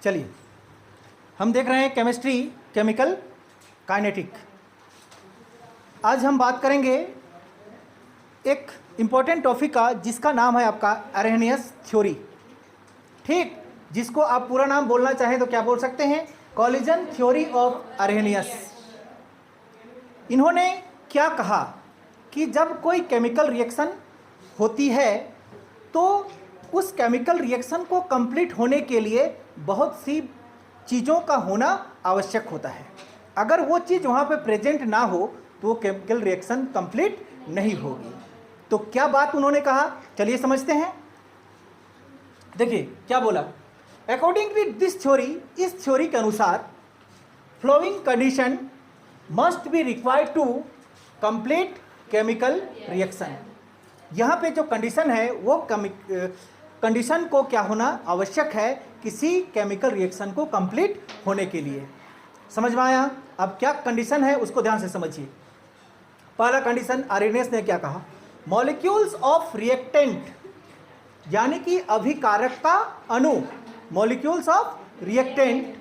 चलिए, हम देख रहे हैं केमिस्ट्री केमिकल काइनेटिक। आज हम बात करेंगे एक इम्पॉर्टेंट टॉपिक का जिसका नाम है आपका अरहेनियस थ्योरी। ठीक, जिसको आप पूरा नाम बोलना चाहें तो क्या बोल सकते हैं? Collision theory of Arrhenius. इन्होंने क्या कहा कि जब कोई केमिकल रिएक्शन होती है तो उस केमिकल रिएक्शन को कंप्लीट होने के लिए बहुत सी चीज़ों का होना आवश्यक होता है। अगर वो चीज़ वहाँ पे प्रेजेंट ना हो तो वो केमिकल रिएक्शन कंप्लीट नहीं होगी। तो क्या बात उन्होंने कहा, चलिए समझते हैं। देखिए क्या बोला, अकॉर्डिंग टू दिस थ्योरी, इस थ्योरी के अनुसार flowing condition must be required to complete chemical reaction. यहाँ पे जो कंडीशन है वो कंडीशन को क्या होना आवश्यक है किसी केमिकल रिएक्शन को कंप्लीट होने के लिए। समझ में आया? अब क्या कंडीशन है उसको ध्यान से समझिए। पहला कंडीशन अरेनियस ने क्या कहा, मॉलिक्यूल्स ऑफ रिएक्टेंट यानी कि अभिकारक का अणु, molecules of reactant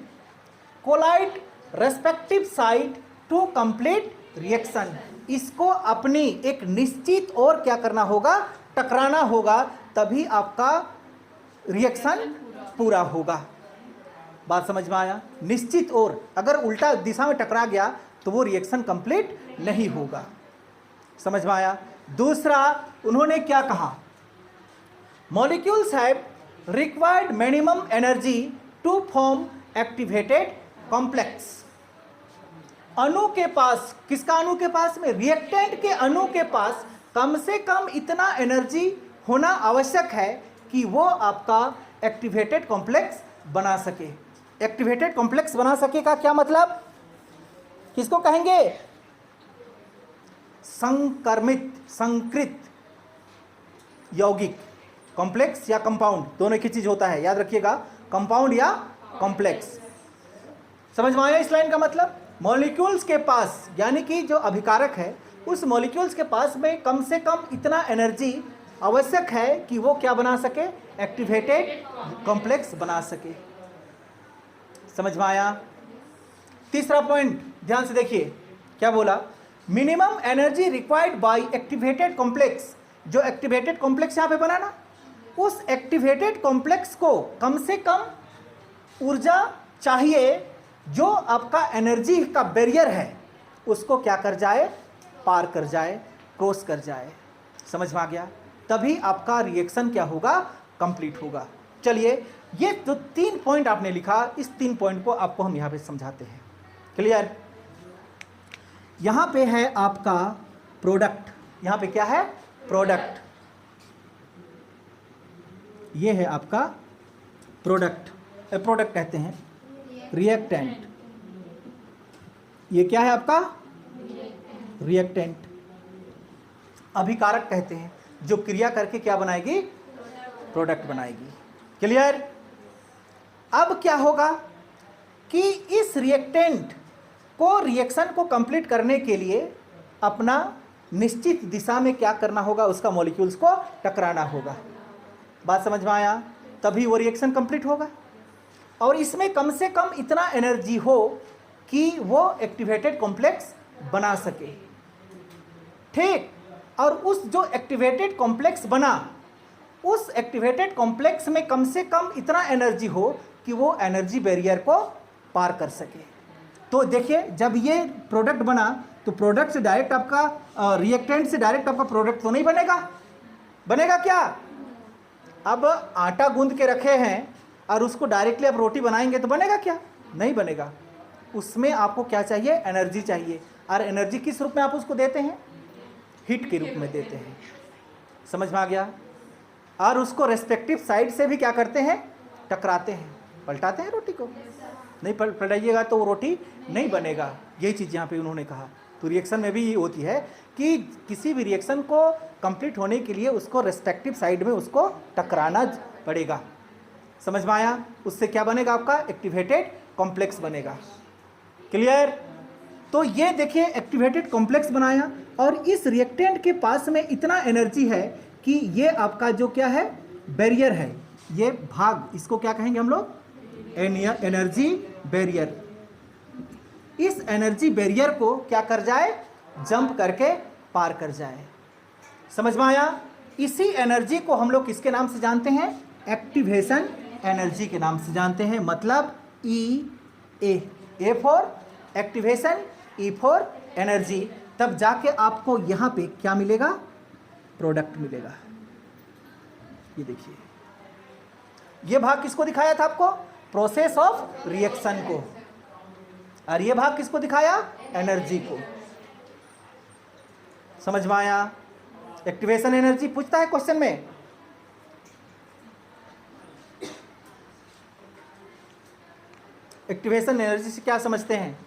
collide respective side to complete reaction. इसको अपनी एक निश्चित और क्या करना होगा, टकराना होगा, तभी आपका रिएक्शन पूरा होगा। बात समझ में आया? निश्चित और, अगर उल्टा दिशा में टकरा गया तो वो रिएक्शन कंप्लीट नहीं होगा। समझ में आया? दूसरा उन्होंने क्या कहा, molecules have required minimum energy to form activated complex. अणु के पास, किसका अणु के पास में? रिएक्टेंट के अणु के पास कम से कम इतना एनर्जी होना आवश्यक है कि वो आपका एक्टिवेटेड कॉम्प्लेक्स बना सके। एक्टिवेटेड कॉम्प्लेक्स बना सके का क्या मतलब, किसको कहेंगे? संकृत यौगिक, कॉम्प्लेक्स या कंपाउंड, दोनों की चीज होता है, याद रखिएगा, कंपाउंड या कॉम्प्लेक्स। समझ में आया इस लाइन का मतलब? मॉलिक्यूल्स के पास यानी कि जो अभिकारक है उस मॉलिक्यूल्स के पास में कम से कम इतना एनर्जी आवश्यक है कि वो क्या बना सके, एक्टिवेटेड कॉम्प्लेक्स बना सके। समझ में आया? तीसरा पॉइंट ध्यान से देखिए क्या बोला, minimum energy required bye activated complex. जो एक्टिवेटेड कॉम्प्लेक्स यहाँ पे बना ना, उस एक्टिवेटेड कॉम्प्लेक्स को कम से कम ऊर्जा चाहिए जो आपका एनर्जी का बैरियर है उसको क्या कर जाए, पार कर जाए, क्रॉस कर जाए। समझ में आ गया? तभी आपका रिएक्शन क्या होगा, कंप्लीट होगा। चलिए, ये जो 3 पॉइंट आपने लिखा, इस 3 पॉइंट को आपको हम यहाँ पे समझाते हैं। क्लियर? यहाँ पे है आपका प्रोडक्ट, यहाँ पे क्या है, प्रोडक्ट। ये है आपका प्रोडक्ट, प्रोडक्ट कहते हैं रिएक्टेंट। ये क्या है आपका, रिएक्टेंट। अभिकारक कहते हैं जो क्रिया करके क्या बनाएगी, प्रोडक्ट बनाएगी। क्लियर? अब क्या होगा कि इस रिएक्टेंट को, रिएक्शन को कंप्लीट करने के लिए अपना निश्चित दिशा में क्या करना होगा, उसका मॉलिक्यूल्स को टकराना होगा। बात समझ में आया? तभी वो रिएक्शन कंप्लीट होगा। और इसमें कम से कम इतना एनर्जी हो कि वो एक्टिवेटेड कॉम्प्लेक्स बना सके। ठीक, और उस जो एक्टिवेटेड कॉम्प्लेक्स बना, उस एक्टिवेटेड कॉम्प्लेक्स में कम से कम इतना एनर्जी हो कि वो एनर्जी बैरियर को पार कर सके। तो देखिए, जब ये प्रोडक्ट बना तो प्रोडक्ट से डायरेक्ट आपका रिएक्टेंट से डायरेक्ट आपका प्रोडक्ट तो नहीं बनेगा। बनेगा क्या? अब आटा गूंद के रखे हैं और उसको डायरेक्टली आप रोटी बनाएंगे तो बनेगा क्या? नहीं बनेगा। उसमें आपको क्या चाहिए, एनर्जी चाहिए। और एनर्जी किस रूप में आप उसको देते हैं, हीट के रूप में देते हैं। समझ में आ गया? और उसको रेस्पेक्टिव साइड से भी क्या करते हैं, टकराते हैं, पलटाते हैं रोटी को। नहीं पलटाइएगा तो वो रोटी नहीं बनेगा। यही चीज़ यहाँ पे उन्होंने कहा। तो रिएक्शन में भी ये होती है कि किसी भी रिएक्शन को कंप्लीट होने के लिए उसको रेस्पेक्टिव साइड में उसको टकराना पड़ेगा। समझ में आया? उससे क्या बनेगा, आपका एक्टिवेटेड कॉम्प्लेक्स बनेगा। क्लियर? तो ये देखिए, एक्टिवेटेड कॉम्प्लेक्स बनाया और इस रिएक्टेंट के पास में इतना एनर्जी है कि ये आपका जो क्या है, बैरियर है, ये भाग, इसको क्या कहेंगे हम लोग, एनर्जी बैरियर। इस एनर्जी बैरियर को क्या कर जाए, जंप करके पार कर जाए। समझ में आया? इसी एनर्जी को हम लोग किसके नाम से जानते हैं, एक्टिवेशन एनर्जी के नाम से जानते हैं। मतलब A for activation, E for energy. तब जाके आपको यहां पे क्या मिलेगा, प्रोडक्ट मिलेगा। ये देखिए, ये भाग किसको दिखाया था आपको, प्रोसेस ऑफ रिएक्शन को, और ये भाग किसको दिखाया, एनर्जी को। समझ में आया? एक्टिवेशन एनर्जी पूछता है क्वेश्चन में। एक्टिवेशन एनर्जी से क्या समझते हैं?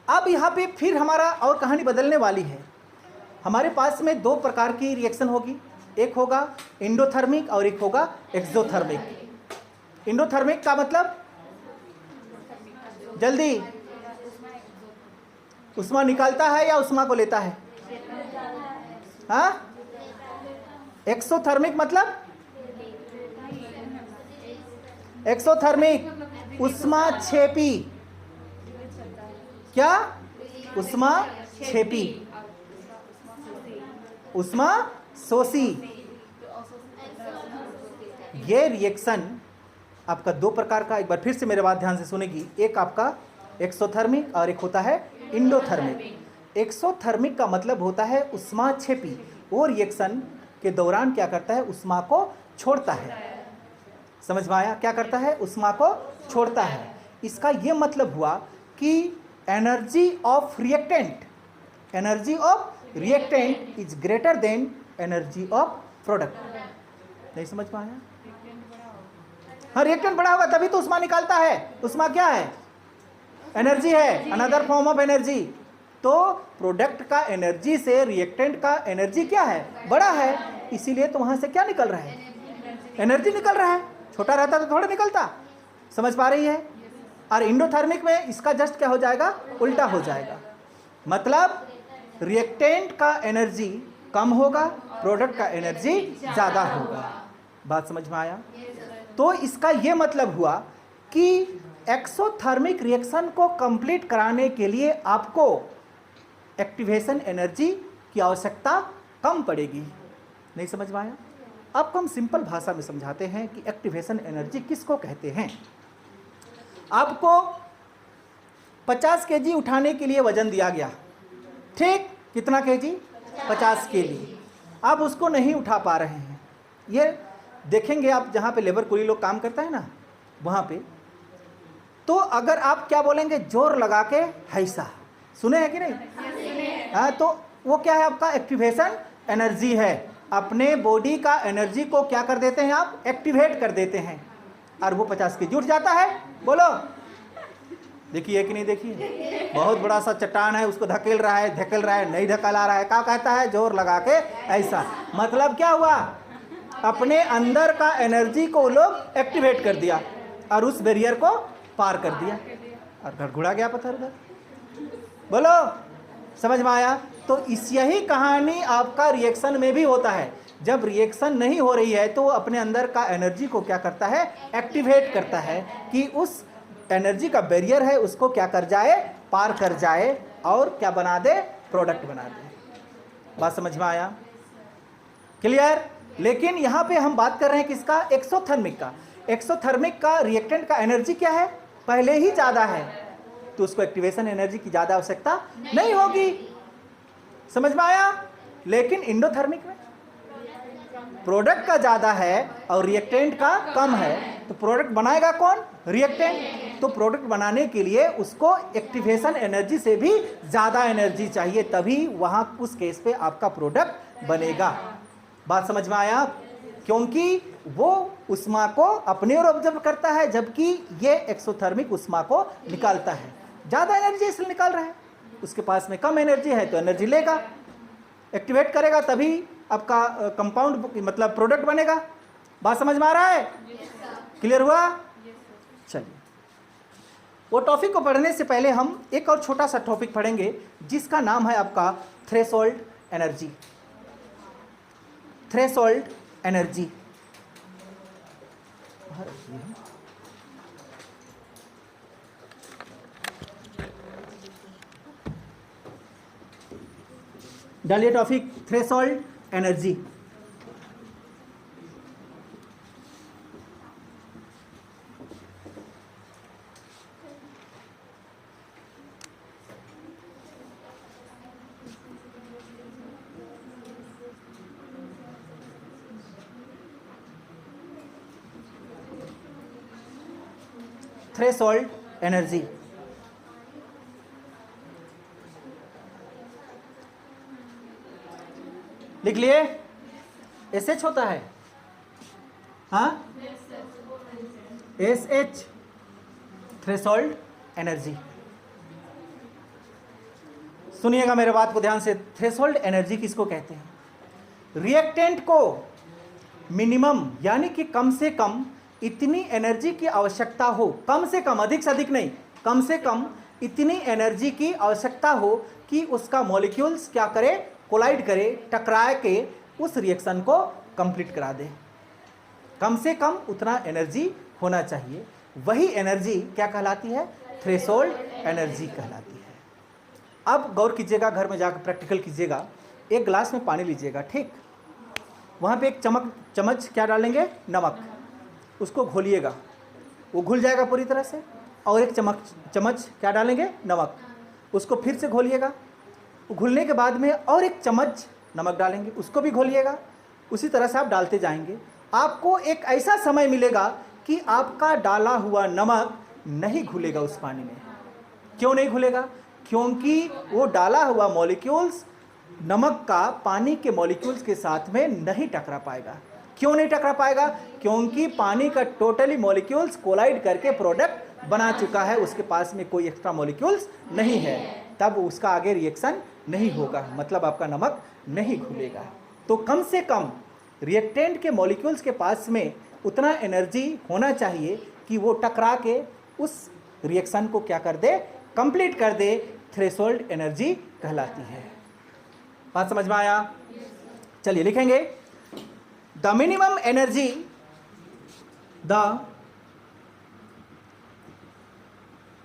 अब यहां पे फिर हमारा और कहानी बदलने वाली है। हमारे पास में दो प्रकार की रिएक्शन होगी, एक होगा एंडोथर्मिक और एक होगा एक्सोथर्मिक। एंडोथर्मिक का मतलब, जल्दी, उष्मा निकालता है या उष्मा को लेता है? हाँ? एक्सोथर्मिक मतलब, एक्सोथर्मिक उष्मा छेपी। क्या? उष्मा छेपी, उष्मा शोषी। ये रिएक्शन आपका दो प्रकार का, एक बार फिर से मेरे बात ध्यान से सुनेगी। एक आपका एक्सोथर्मिक और एक होता है इंडोथर्मिक। एक्सोथर्मिक का मतलब होता है उष्मा छेपी। वो रिएक्शन के दौरान क्या करता है, उष्मा को छोड़ता है। समझ में आया? क्या करता है, उष्मा को छोड़ता है। इसका यह मतलब हुआ कि energy of reactant, energy of reactant is greater than energy of product. नहीं समझ में आया? हाँ, रिएक्टेंट बड़ा होगा तभी तो उष्मा निकालता है। उष्मा क्या है, एनर्जी है, अनदर फॉर्म ऑफ एनर्जी। तो प्रोडक्ट का एनर्जी से रिएक्टेंट का एनर्जी क्या है, बड़ा है। इसीलिए तो वहां से क्या निकल रहा है, एनर्जी निकल रहा है। छोटा रहता तो थोड़ा निकलता। समझ पा रही है? और इंडोथर्मिक में इसका जस्ट क्या हो जाएगा, उल्टा हो जाएगा। मतलब रिएक्टेंट का एनर्जी कम होगा, प्रोडक्ट का एनर्जी ज्यादा होगा। बात समझ में आया? तो इसका यह मतलब हुआ कि एक्सोथर्मिक रिएक्शन को कंप्लीट कराने के लिए आपको एक्टिवेशन एनर्जी की आवश्यकता कम पड़ेगी। नहीं समझ में आया? आपको हम सिंपल भाषा में समझाते हैं कि एक्टिवेशन एनर्जी किसको कहते हैं। आपको 50 केजी उठाने के लिए वजन दिया गया, ठीक? कितना केजी? 50 केजी। आप उसको नहीं उठा पा रहे हैं। ये देखेंगे आप जहाँ पे लेबर कुली लोग काम करता है ना, वहाँ पे तो अगर आप क्या बोलेंगे, जोर लगा के हैसा, सुने हैं कि नहीं? हाँ, तो वो क्या है, आपका एक्टिवेशन एनर्जी है। अपने बॉडी का एनर्जी को क्या कर देते हैं आप, एक्टिवेट कर देते हैं, और वो 50 केजी उठ जाता है। बोलो, देखिए कि नहीं? देखिए, बहुत बड़ा सा चट्टान है, उसको धकेल रहा है, नहीं धकेला रहा है, क्या कहता है, जोर लगा के ऐसा। मतलब क्या हुआ, अपने अंदर का एनर्जी को लोग एक्टिवेट कर दिया और उस बैरियर को पार कर दिया, और घड़घुड़ा गया पत्थर उधर। बोलो, समझ में आया? तो इस यही कहानी आपका रिएक्शन में भी होता है। जब रिएक्शन नहीं हो रही है तो अपने अंदर का एनर्जी को क्या करता है, एक्टिवेट करता है कि उस एनर्जी का बैरियर है उसको क्या कर जाए, पार कर जाए, और क्या बना दे, प्रोडक्ट बना दे। बात समझ में आया? क्लियर? लेकिन यहां पे हम बात कर रहे हैं किसका, एक्सोथर्मिक का। एक्सोथर्मिक का रिएक्टेंट का एनर्जी क्या है, पहले ही ज्यादा है, तो उसको एक्टिवेशन एनर्जी की ज्यादा आवश्यकता नहीं होगी। समझ में आया? लेकिन इंडोथर्मिक में प्रोडक्ट का ज्यादा है और रिएक्टेंट का कम है, तो प्रोडक्ट बनाएगा कौन, रिएक्टेंट। तो प्रोडक्ट बनाने के लिए उसको एक्टिवेशन एनर्जी से भी ज्यादा एनर्जी चाहिए, तभी वहां उस केस पे आपका प्रोडक्ट बनेगा। बात समझ में आया? क्योंकि वो उष्मा को अपने ओर ऑब्जर्व करता है, जबकि ये एक्सोथर्मिक उष्मा को निकालता है। ज्यादा एनर्जी इसलिए निकाल रहा है, उसके पास में कम एनर्जी है तो एनर्जी लेगा, एक्टिवेट करेगा, तभी आपका कंपाउंड मतलब प्रोडक्ट बनेगा। बात समझ में आ रहा है? क्लियर हुआ? चलिए, वो टॉपिक को पढ़ने से पहले हम एक और छोटा सा टॉपिक पढ़ेंगे जिसका नाम है आपका थ्रेशोल्ड एनर्जी। Threshold energy. डालिए topic threshold energy. Threshold energy. लिख लिए? एसएच होता है, हाँ, एसएच, थ्रेशोल्ड एनर्जी। सुनिएगा मेरे बात को ध्यान से। थ्रेशोल्ड एनर्जी किसको कहते हैं? रिएक्टेंट को मिनिमम यानी कि कम से कम इतनी एनर्जी की आवश्यकता हो, कम से कम, अधिक से अधिक नहीं, कम से कम इतनी एनर्जी की आवश्यकता हो कि उसका मॉलिक्यूल्स क्या करे, कोलाइड करे, टकराए के उस रिएक्शन को कंप्लीट करा दे। कम से कम उतना एनर्जी होना चाहिए। वही एनर्जी क्या कहलाती है? थ्रेशोल्ड एनर्जी कहलाती है। अब गौर कीजिएगा, घर में जाकर प्रैक्टिकल कीजिएगा। एक गिलास में पानी लीजिएगा, ठीक, वहाँ पे एक चम्मच क्या डालेंगे? नमक। उसको घोलिएगा, वो घुल जाएगा पूरी तरह से। और एक चम्मच क्या डालेंगे? नमक। उसको फिर से घोलिएगा, घुलने के बाद में और एक चम्मच नमक डालेंगे, उसको भी घोलिएगा। उसी तरह से आप डालते जाएंगे। आपको एक ऐसा समय मिलेगा कि आपका डाला हुआ नमक नहीं घुलेगा उस पानी में। क्यों नहीं घुलेगा? क्योंकि वो डाला हुआ मॉलिक्यूल्स नमक का पानी के मॉलिक्यूल्स के साथ में नहीं टकरा पाएगा। क्यों नहीं टकरा पाएगा? क्योंकि पानी का टोटली मॉलिक्यूल्स कोलाइड करके प्रोडक्ट बना चुका है, उसके पास में कोई एक्स्ट्रा मॉलिक्यूल्स नहीं है, तब उसका आगे रिएक्शन नहीं होगा, मतलब आपका नमक नहीं घुलेगा। तो कम से कम रिएक्टेंट के मॉलिक्यूल्स के पास में उतना एनर्जी होना चाहिए कि वो टकरा के उस रिएक्शन को क्या कर दे? कंप्लीट कर दे। थ्रेशोल्ड एनर्जी कहलाती है। बात समझ में आया? चलिए लिखेंगे, the minimum energy, the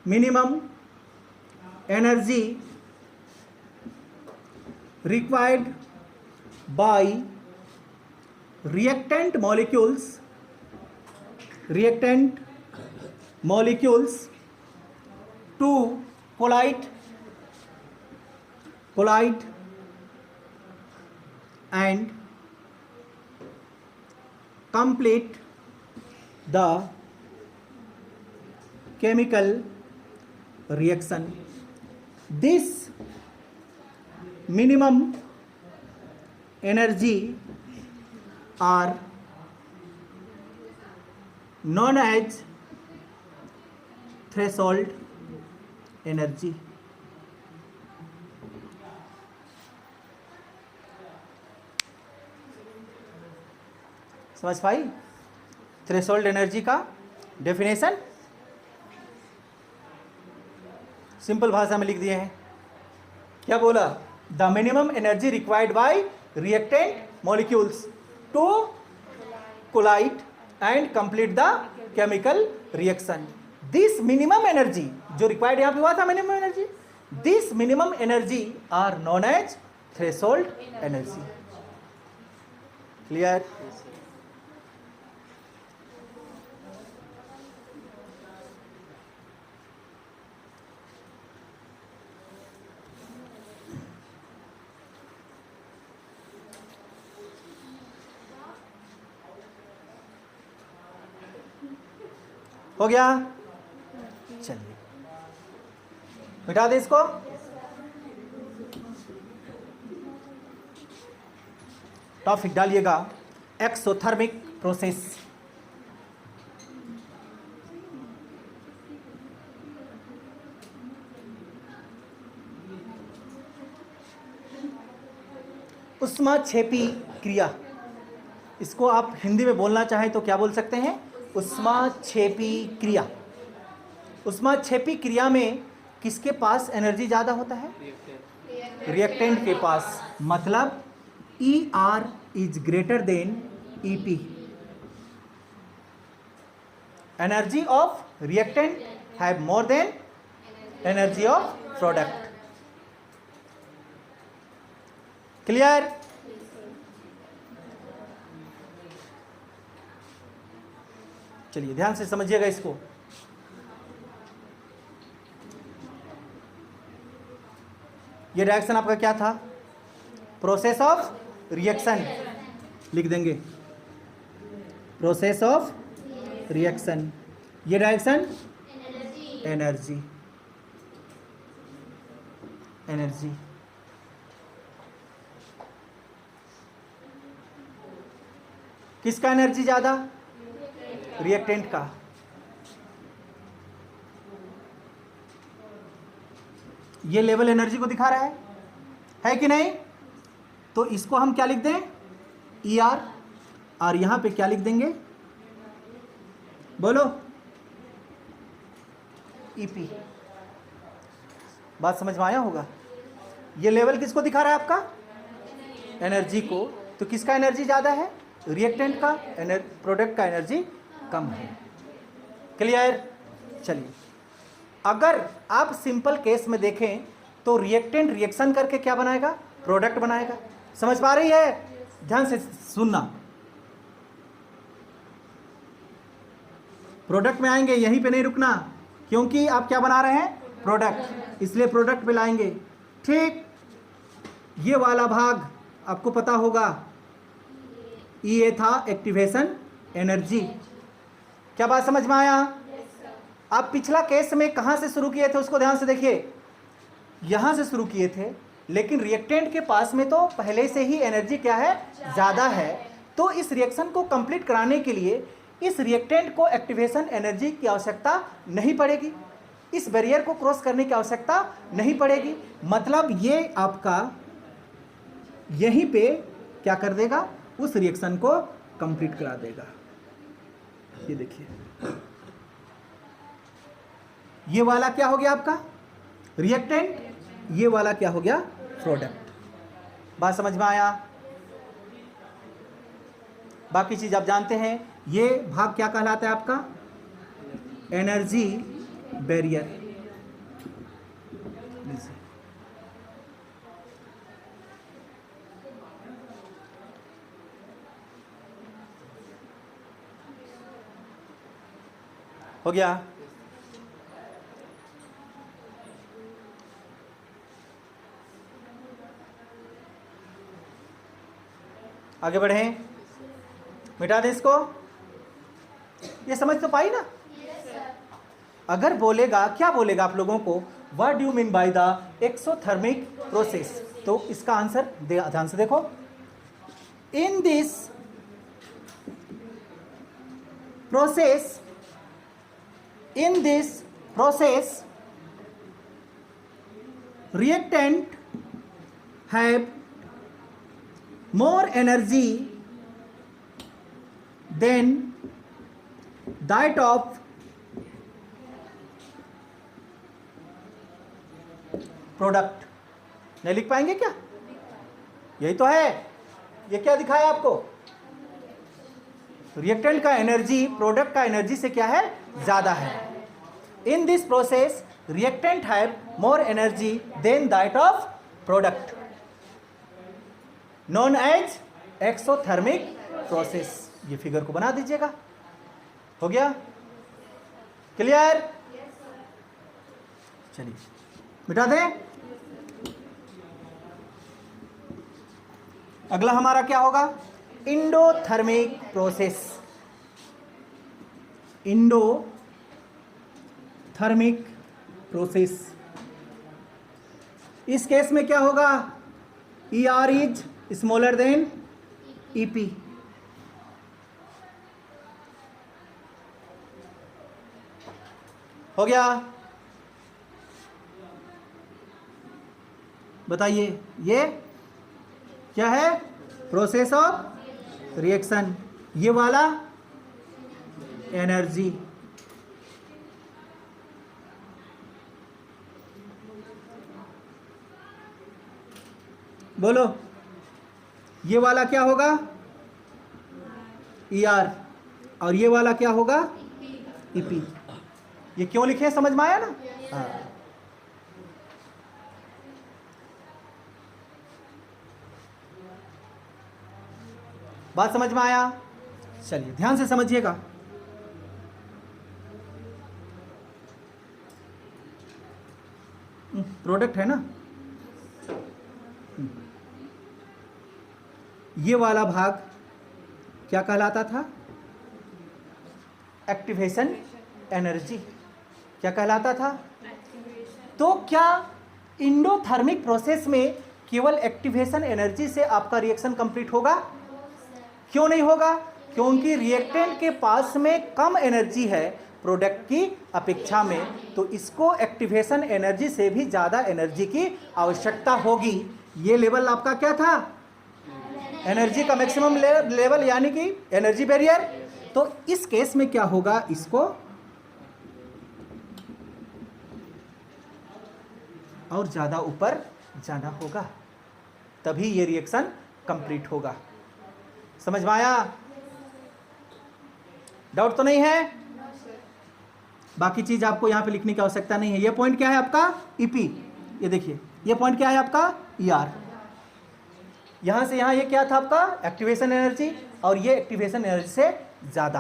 minimum energy required by reactant molecules to collide and complete the chemical reaction. This minimum energy are known as threshold energy. समझ पाई? थ्रेशोल्ड एनर्जी का डेफिनेशन सिंपल भाषा में लिख दिए हैं। क्या बोला? The minimum energy required by reactant molecules to collide and complete the chemical reaction. This minimum energy जो रिक्वायर्ड यहां पे हुआ था, minimum energy, this minimum energy are known as threshold energy. Clear? हो गया? चलिए मिटा दे इसको। टॉपिक डालिएगा, एक्सोथर्मिक प्रोसेस। ऊष्माक्षेपी क्रिया, इसको आप हिंदी में बोलना चाहें तो क्या बोल सकते हैं? ऊष्माक्षेपी क्रिया। ऊष्माक्षेपी क्रिया में किसके पास एनर्जी ज़्यादा होता है? रिएक्टेंट के पास। मतलब ER is greater than EP. Energy of reactant have more than energy of product. Clear? चलिए ध्यान से समझिएगा इसको। ये रिएक्शन आपका क्या था? प्रोसेस ऑफ रिएक्शन लिख देंगे, प्रोसेस ऑफ रिएक्शन। ये रिएक्शन एनर्जी, एनर्जी। किसका एनर्जी ज्यादा? रिएक्टेंट का। ये लेवल एनर्जी को दिखा रहा है कि नहीं? तो इसको हम क्या लिख दें? ER, और यहां पे क्या लिख देंगे? बोलो। EP। बात समझ में आया होगा? ये लेवल किसको दिखा रहा है आपका? एनर्जी को। तो किसका एनर्जी ज्यादा है? रिएक्टेंट का। प्रोडक्ट का एनर्जी कम है। क्लियर? चलिए, अगर आप सिंपल केस में देखें तो रिएक्टेंट रिएक्शन करके क्या बनाएगा? प्रोडक्ट बनाएगा। समझ पा रही है? ध्यान से सुनना। प्रोडक्ट में आएंगे, यहीं पे नहीं रुकना, क्योंकि आप क्या बना रहे हैं? प्रोडक्ट, इसलिए प्रोडक्ट पे लाएंगे। ठीक, ये वाला भाग आपको पता होगा, ये था एक्टिवेशन एनर्जी। क्या बात समझ में आया? आप पिछला केस में कहां से शुरू किए थे उसको ध्यान से देखिए। यहां से शुरू किए थे, लेकिन रिएक्टेंट के पास में तो पहले से ही एनर्जी क्या है? ज़्यादा है। तो इस रिएक्शन को कंप्लीट कराने के लिए इस रिएक्टेंट को एक्टिवेशन एनर्जी की आवश्यकता नहीं पड़ेगी, इस बैरियर को क्रॉस करने की आवश्यकता नहीं पड़ेगी। मतलब ये आपका यहीं पे क्या कर देगा? उस रिएक्शन को कंप्लीट करा देगा। ये देखिए, ये वाला क्या हो गया आपका? रिएक्टेंट। ये वाला क्या हो गया? प्रोडक्ट। बात समझ में आया? बाकी चीज आप जानते हैं। ये भाग क्या कहलाता है आपका? Energy barrier. हो गया? आगे बढ़ें, मिटा दें इसको। ये समझ तो पाई ना? अगर बोलेगा, क्या बोलेगा आप लोगों को? What do you mean by the exothermic process? तो इसका आंसर ध्यान से देखो। इन this process, in this process reactant have more energy than that of product। नहीं लिख पाएंगे क्या? यही तो है। ये क्या दिखाया आपको? रिएक्टेंट का एनर्जी प्रोडक्ट का एनर्जी से क्या है? ज्यादा है। In this process reactant have more energy than that of product, known as exothermic process. ये फिगर को बना दीजिएगा। हो गया? क्लियर? चलिए मिटा दें। अगला हमारा क्या होगा? Endothermic process. Endothermic process. इस केस में क्या होगा? ER is smaller than EP। हो गया? बताइए ये क्या है? Process of reaction. ये वाला एनर्जी। बोलो, ये वाला क्या होगा? ER, और ये वाला क्या होगा? EP। ये क्यों लिखे हैं समझ में आया ना? हाँ। बात समझ में आया? चलिए ध्यान से समझिएगा। प्रोडक्ट है ना, ये वाला भाग क्या कहलाता था? Activation energy. क्या कहलाता था? तो क्या इंडोथर्मिक प्रोसेस में केवल एक्टिवेशन एनर्जी से आपका रिएक्शन कंप्लीट होगा? क्यों नहीं होगा? क्योंकि रिएक्टेंट के पास में कम एनर्जी है प्रोडक्ट की अपेक्षा में, तो इसको एक्टिवेशन एनर्जी से भी ज़्यादा एनर्जी की आवश्यकता होगी। ये लेवल आपका क्या था? एनर्जी का मैक्सिमम लेवल, यानी कि एनर्जी बैरियर। तो इस केस में क्या होगा? इसको और ज़्यादा ऊपर जाना होगा, तभी ये रिएक्शन कंप्लीट होगा। समझ में आया? डाउट तो नहीं है? बाकी चीज आपको यहां पे लिखने की आवश्यकता नहीं है। ये पॉइंट क्या है आपका? EP। ये देखिए, ये पॉइंट क्या है आपका? ER। यहां से यहां ये क्या था आपका? एक्टिवेशन एनर्जी, और ये एक्टिवेशन एनर्जी से ज्यादा।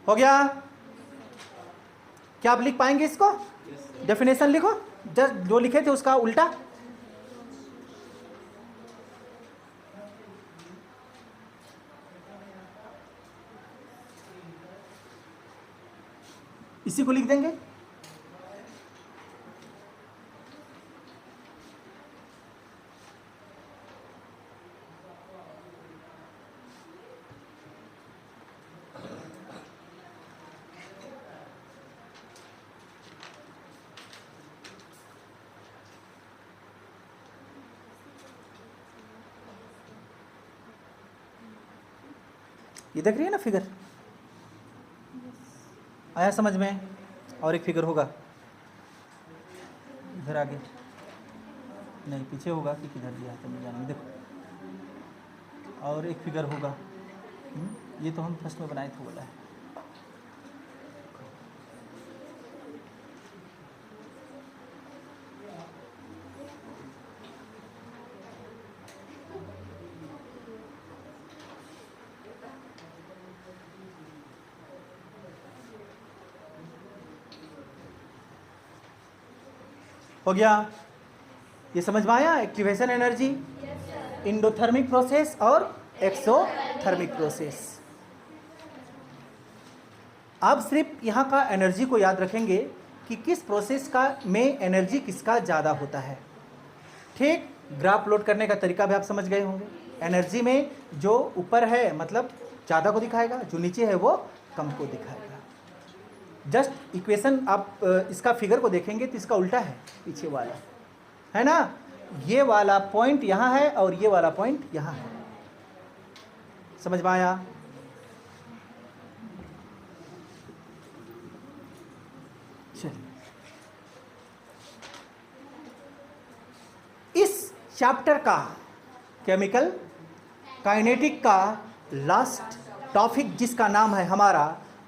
हो गया? क्या आप लिख पाएंगे इसको? डेफिनेशन लिखो, जस्ट जो लिखे थे उसका उल्टा। इसी को लिख देंगे। ये देख रही है ना फिगर? आया समझ में? और एक फिगर होगा इधर आगे, नहीं पीछे होगा कि किधर दिया तो नहीं जाने। देखो, और एक फिगर होगा। ये तो हम फर्स्ट में बनाए थे, बोला है। हो गया? ये समझ में आया? एक्टिवेशन एनर्जी, इंडोथर्मिक प्रोसेस और एक्सोथर्मिक प्रोसेस। आप सिर्फ यहाँ का एनर्जी को याद रखेंगे कि किस प्रोसेस का में एनर्जी किसका ज़्यादा होता है। ठीक, ग्राफ प्लॉट करने का तरीका भी आप समझ गए होंगे। एनर्जी में जो ऊपर है मतलब ज़्यादा को दिखाएगा, जो नीचे है वो कम को दिखाएगा। जस्ट इक्वेशन आप इसका फिगर को देखेंगे तो इसका उल्टा है, पीछे वाला है ना। ये वाला पॉइंट यहाँ है और ये वाला पॉइंट यहाँ है। समझ में आया? चलिए, इस चैप्टर का केमिकल काइनेटिक का लास्ट टॉपिक, जिसका नाम है हमारा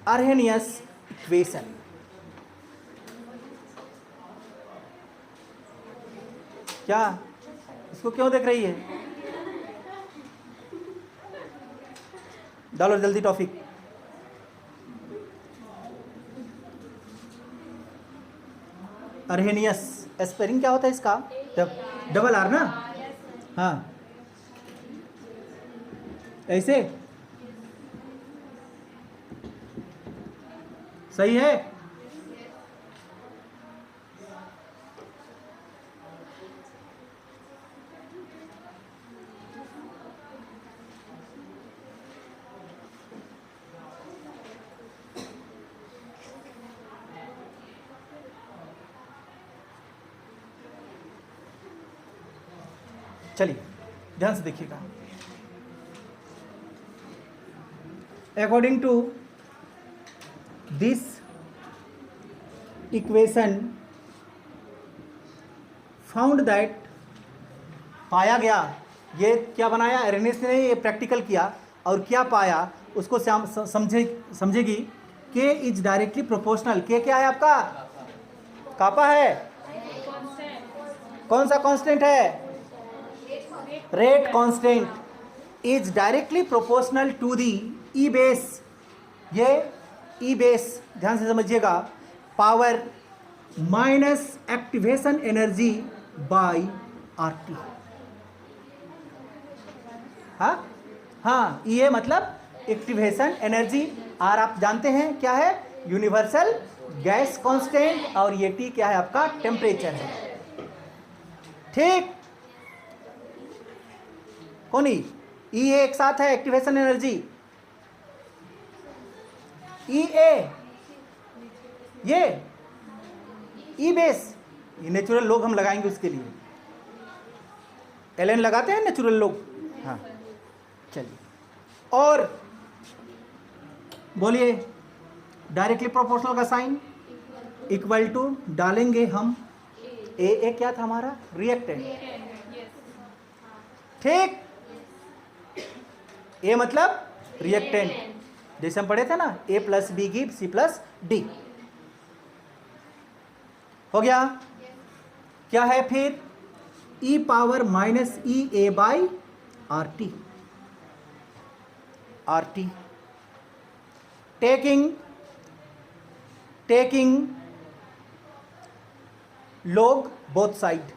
अर्हेनियस इक्वेशन। क्या इसको क्यों देख रही है? डालो जल्दी टॉपिक। अर्हेनियस स्पेलिंग क्या होता है इसका? डबल आर ना? हाँ, ऐसे सही है? चलिए ध्यान से देखिएगा। According to this equation found that, पाया गया ये क्या बनाया, एरेनिस ने ये प्रैक्टिकल किया और क्या पाया उसको समझेगी। के इज डायरेक्टली प्रोपोर्शनल, के क्या है आपका, कापा है, कौन सा कांस्टेंट है, rate constant is directly proportional to the e base, ये ई बेस ध्यान से समझिएगा, power minus activation energy by RT. हाँ ये मतलब एक्टिवेशन एनर्जी, आर आप जानते हैं क्या है, यूनिवर्सल गैस कांस्टेंट, और ये टी क्या है आपका, टेम्परेचर है। ठीक, कौन ई ए एक साथ है, एक्टिवेशन एनर्जी ई ए, ये ई बेस, ये नेचुरल लोग हम लगाएंगे उसके लिए, एल एन लगाते हैं नेचुरल लोग। हाँ चलिए, और बोलिए डायरेक्टली प्रोपोर्शनल का साइन इक्वल टू डालेंगे हम, ए क्या था हमारा, रिएक्टेंट। ठीक, ए मतलब रिएक्टेंट, जैसे हम पढ़े थे ना, a plus b give c plus d. हो गया, क्या है फिर, e power minus E A by are t, r t taking log both side,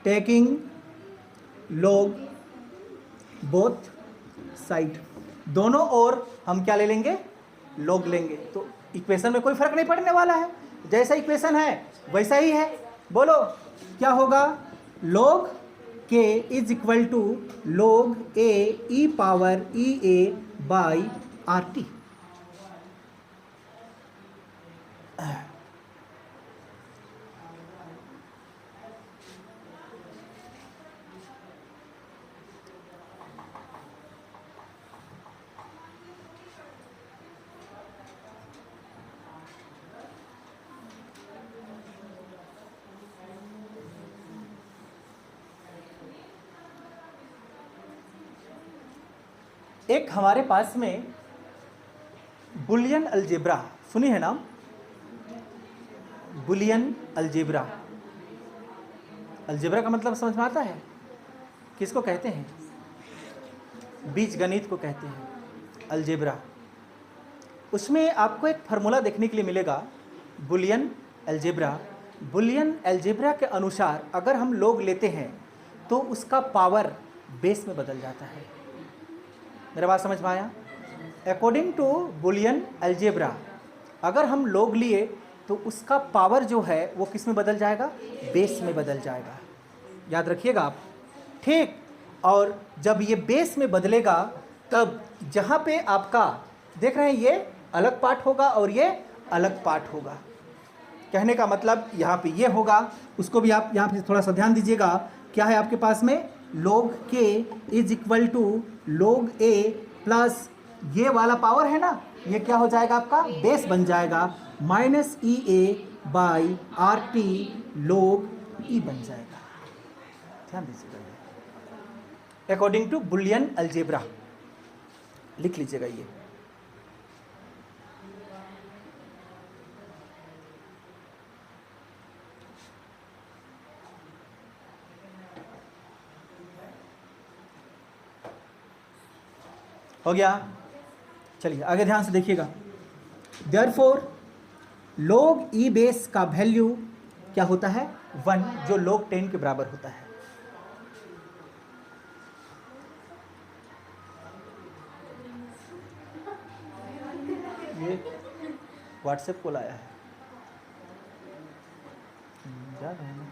taking log both side, दोनों ओर हम क्या ले लेंगे, log लेंगे, तो इक्वेशन में कोई फर्क नहीं पड़ने वाला है, जैसा इक्वेशन है वैसा ही है। बोलो क्या होगा, log k is equal to log a e power e a by are T. एक हमारे पास में बुलियन अलजेब्रा सुनी है नाम, बुलियन अलजेब्रा, अलजेब्रा का मतलब समझ में आता है, किसको कहते हैं, बीज गणित को कहते हैं अलजेब्रा। उसमें आपको एक फार्मूला देखने के लिए मिलेगा, बुलियन अलजेब्रा। बुलियन अलजेब्रा के अनुसार अगर हम लोग लेते हैं तो उसका पावर बेस में बदल जाता है। मेरा बात समझ में आया? अकॉर्डिंग टू बुलियन अलजेब्रा अगर हम लोग लिए तो उसका पावर जो है वो किस में बदल जाएगा, बेस में बदल जाएगा, याद रखिएगा आप। ठीक, और जब ये बेस में बदलेगा तब जहाँ पे आपका देख रहे हैं ये अलग पार्ट होगा और ये अलग पार्ट होगा। कहने का मतलब यहाँ पे ये होगा, उसको भी आप यहाँ पे थोड़ा सा ध्यान दीजिएगा। क्या है आपके पास में, log k is equal to log a plus ये वाला पावर है ना, ये क्या हो जाएगा आपका, बेस बन जाएगा, minus E A by R T log e बन जाएगा। ध्यान दीजिएगा, अकॉर्डिंग टू बुलियन अलजेब्रा लिख लीजिएगा ये। हो गया, चलिए आगे ध्यान से देखिएगा। देयरफॉर log e बेस का वैल्यू क्या होता है, 1, जो log 10 के बराबर होता है। ये व्हाट्सएप कॉल आया है, जा रहे हैं।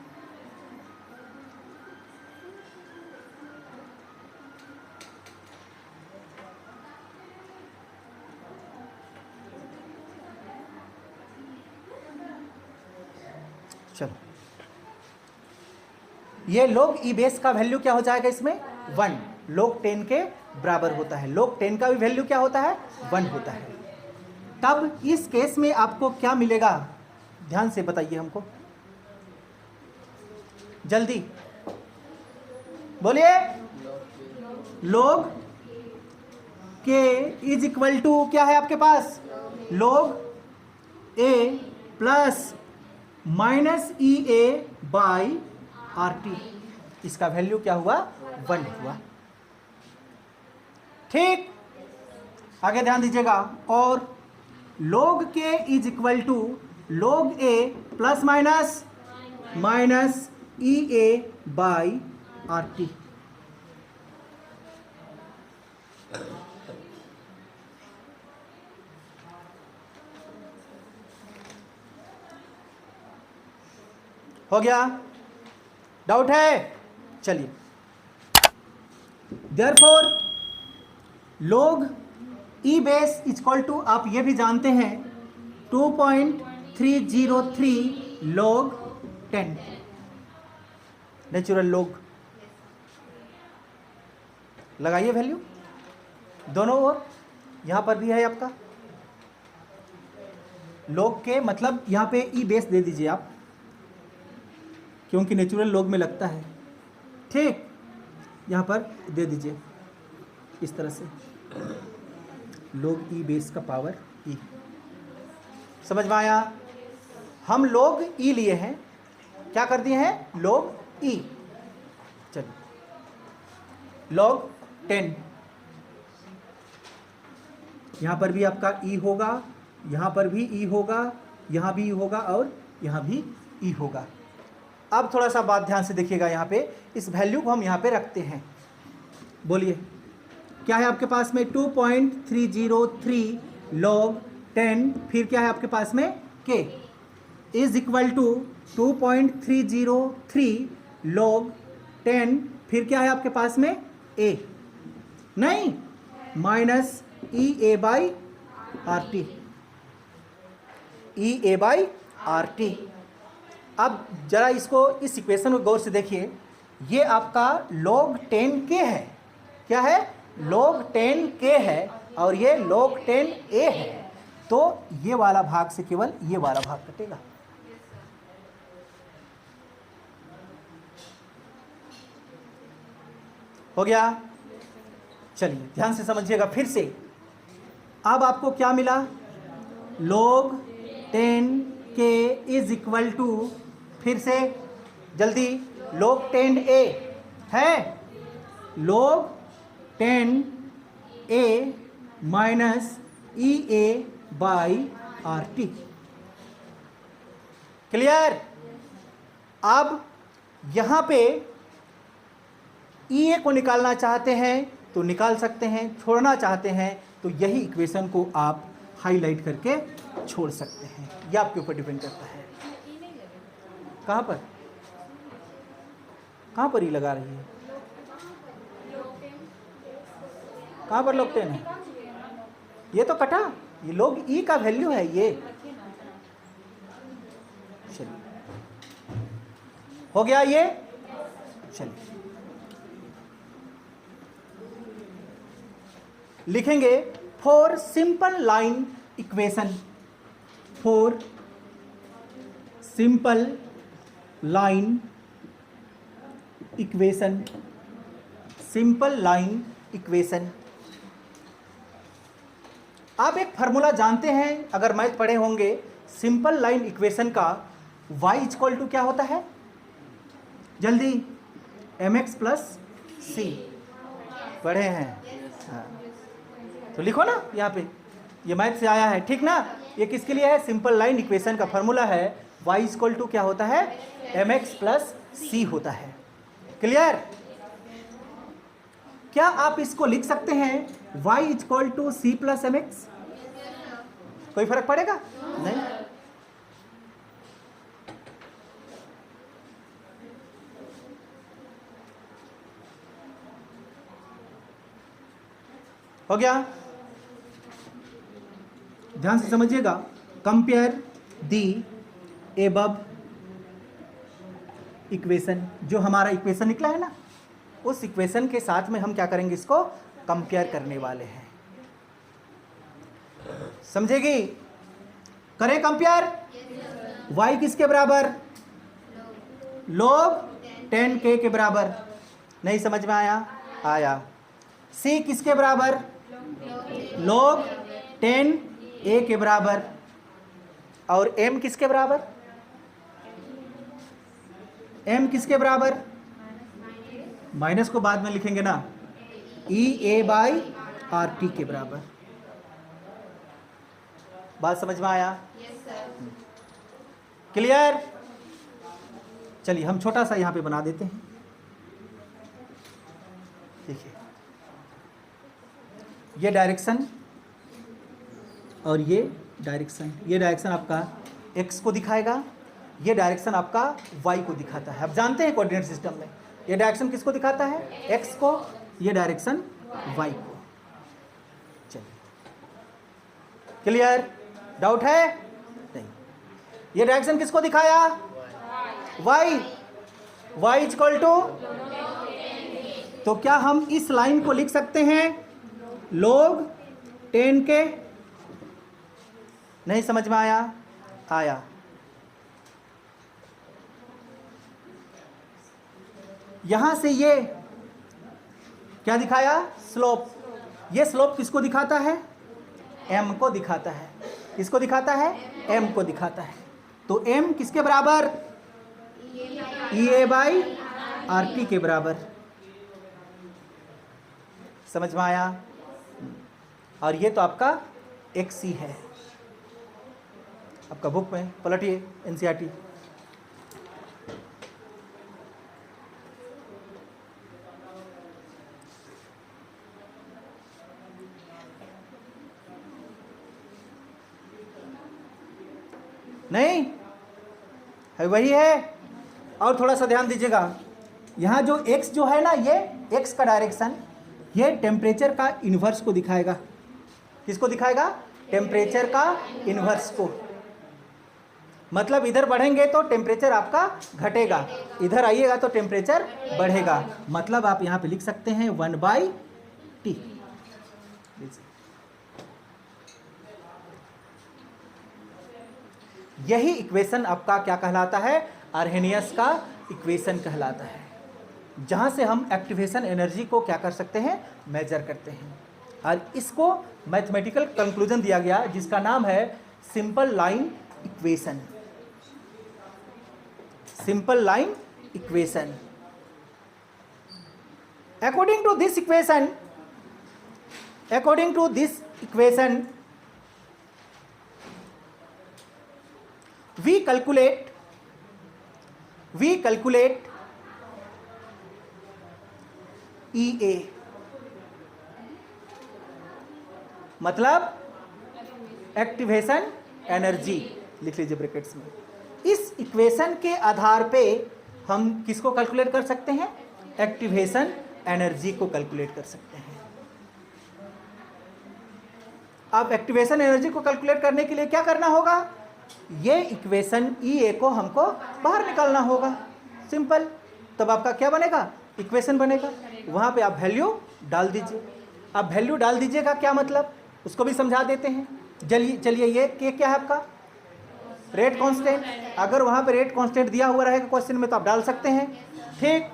चलो, ये log e बेस का वैल्यू क्या हो जाएगा इसमें, 1, log 10 के बराबर होता है। log 10 का भी वैल्यू क्या होता है, 1 होता है। तब इस केस में आपको क्या मिलेगा, ध्यान से बताइए हमको जल्दी। बोलिए। log k is equal to क्या है आपके पास, log a plus minus E A by are T. इसका वैल्यू क्या हुआ, 1 हुआ। ठीक, आगे ध्यान दीजिएगा। और log k is equal to log a plus minus E A by are T. हो गया, डाउट है? चलिए, therefore log e base equal to, आप ये भी जानते हैं 2.303 log 10 नेचुरल log। लगाइए वैल्यू दोनों ओर, यहां पर भी है आपका log के, मतलब यहां पे ई बेस दे दीजिए आप, क्योंकि नेचुरल log में लगता है। ठीक, यहां पर दे दीजिए इस तरह से log ई बेस का पावर ई। समझ में आया? हम log ई लिए हैं, क्या कर दिए हैं, log ई। चलिए, log 10, यहां पर भी आपका ई होगा, यहां पर भी ई होगा, यहां भी ई होगा और यहां भी ई होगा। अब थोड़ा सा बात ध्यान से देखिएगा, यहाँ पे इस वैल्यू को हम यहाँ पे रखते हैं। बोलिए, क्या है आपके पास में 2.303 log 10, फिर क्या है आपके पास में k is equal to 2.303 log 10, फिर क्या है आपके पास में a, नहीं, minus E A by R T, E A by R T. अब जरा इसको, इस इक्वेशन को गौर से देखिए, ये आपका log 10 k है, क्या है, log 10 k है, और ये log 10 a है। तो ये वाला भाग से केवल ये वाला भाग कटेगा। हो गया? चलिए ध्यान से समझिएगा फिर से। अब आपको क्या मिला, log 10 k is equal to, फिर से जल्दी, log 10 a है, log 10 a minus E A by R T. Clear? अब यहां पे ई ए को निकालना चाहते हैं तो निकाल सकते हैं, छोड़ना चाहते हैं तो यही इक्वेशन को आप हाईलाइट करके छोड़ सकते हैं। यह आपके ऊपर डिपेंड करता है। कहां पर, कहां पर ई लगा रही है, कहां पर log 10 है, ये तो कटा, ये log ई का वैल्यू है ये। चलिए, हो गया ये। चलिए लिखेंगे, for simple line equation, for simple line equation, simple line equation. आप एक फार्मूला जानते हैं, अगर मैथ पढ़े होंगे, सिंपल लाइन इक्वेशन का y इक्वल टू क्या होता है, जल्दी, mx प्लस सी, पढ़े हैं? हाँ, तो लिखो ना यहाँ पे, ये मैथ से आया है, ठीक ना। ये किसके लिए है, सिंपल लाइन इक्वेशन का फार्मूला है, y इक्वल टू क्या होता है, mx प्लस सी होता है। क्लियर? क्या आप इसको लिख सकते हैं y equal to C plus M X? कोई फर्क पड़ेगा? नहीं। हो गया? ध्यान से समझिएगा। कंपेयर दी एबव इक्वेशन, जो हमारा इक्वेशन निकला है ना, उस इक्वेशन के साथ में हम क्या करेंगे, इसको कंपेयर करने वाले हैं। समझेगी? करें कंपेयर। y किसके बराबर, log 10k के बराबर। नहीं समझ में आया? आया। सी किसके बराबर? log 10 a के बराबर। और m किसके बराबर? m किसके बराबर? माइनस को बाद में लिखेंगे ना, ई ए बाई आर टी के बराबर। बात समझ में आया? क्लियर? चलिए हम छोटा सा यहां पे बना देते हैं। देखिए ये डायरेक्शन और ये डायरेक्शन आपका x को दिखाएगा, ये डायरेक्शन आपका y को दिखाता है। अब जानते हैं कोऑर्डिनेट सिस्टम में ये डायरेक्शन किसको दिखाता है? x को, ये डायरेक्शन y को। चलिए क्लियर? डाउट है? नहीं। ये डायरेक्शन किसको दिखाया? y इज इक्वल टू, तो क्या हम इस लाइन को लिख सकते हैं log 10 के? नहीं समझ में आया? आया। यहां से ये क्या दिखाया? स्लोप। ये स्लोप किसको दिखाता है? m को दिखाता है। किसको दिखाता है? m को दिखाता है। तो m किसके बराबर? ई ए बाई आर टी के बराबर। समझ में आया? और ये तो आपका एक्स ही है। आपका बुक में पलटिए एनसीईआरटी। नहीं है, वही है। और थोड़ा सा ध्यान दीजिएगा, यहाँ जो x जो है ना, ये x का डायरेक्शन, ये टेम्परेचर का इन्वर्स को दिखाएगा। किसको दिखाएगा? टेम्परेचर का इन्वर्स को। मतलब इधर बढ़ेंगे तो टेम्परेचर आपका घटेगा, इधर आइएगा तो टेम्परेचर बढ़ेगा। मतलब आप यहाँ पे लिख सकते हैं 1/T। यही इक्वेशन आपका क्या कहलाता है? आर्हेनियस का इक्वेशन कहलाता है, जहां से हम एक्टिवेशन एनर्जी को क्या कर सकते हैं? मेजर करते हैं। और इसको मैथमेटिकल कंक्लूजन दिया गया जिसका नाम है simple line equation. Simple line equation. According to this equation, we calculate EA, मतलब एक्टिवेशन एनर्जी, लिख लीजिए ब्रैकेट्स में। इस इक्वेशन के आधार पे हम किसको कैलकुलेट कर सकते हैं? एक्टिवेशन एनर्जी को कैलकुलेट कर सकते हैं। अब एक्टिवेशन एनर्जी को कैलकुलेट करने के लिए क्या करना होगा? ये इक्वेशन EA को हमको बाहर निकालना होगा। सिंपल। तब आपका क्या बनेगा? इक्वेशन बनेगा। वहां पे आप वैल्यू डाल दीजिए। अब वैल्यू डाल दीजिएगा क्या मतलब, उसको भी समझा देते हैं। चलिए ये के क्या है आपका? Rate constant. अगर वहां पे रेट कांस्टेंट दिया हुआ रहेगा क्वेश्चन में तो आप डाल सकते हैं। ठीक।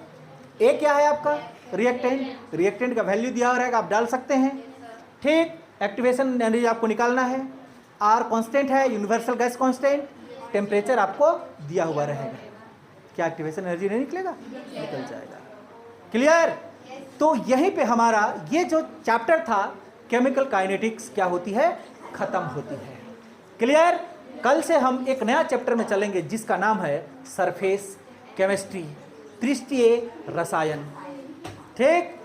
ए क्या है आपका? रिएक्टेंट। रिएक्टेंट का वैल्यू दिया हुआ रहेगा, आप डाल सकते हैं। ठीक। एक्टिवेशन एनर्जी आपको निकालना है। आर कांस्टेंट है, यूनिवर्सल गैस कांस्टेंट। टेम्परेचर आपको दिया हुआ रहेगा। क्या एक्टिवेशन एनर्जी नहीं निकलेगा? निकल जाएगा। क्लियर? तो यहीं पे हमारा ये जो चैप्टर था केमिकल काइनेटिक्स क्या होती है? खत्म होती है। क्लियर? कल से हम एक नया चैप्टर में चलेंगे जिसका नाम है सरफेस केमिस्ट्री, पृष्ठीय रसायन। ठीक।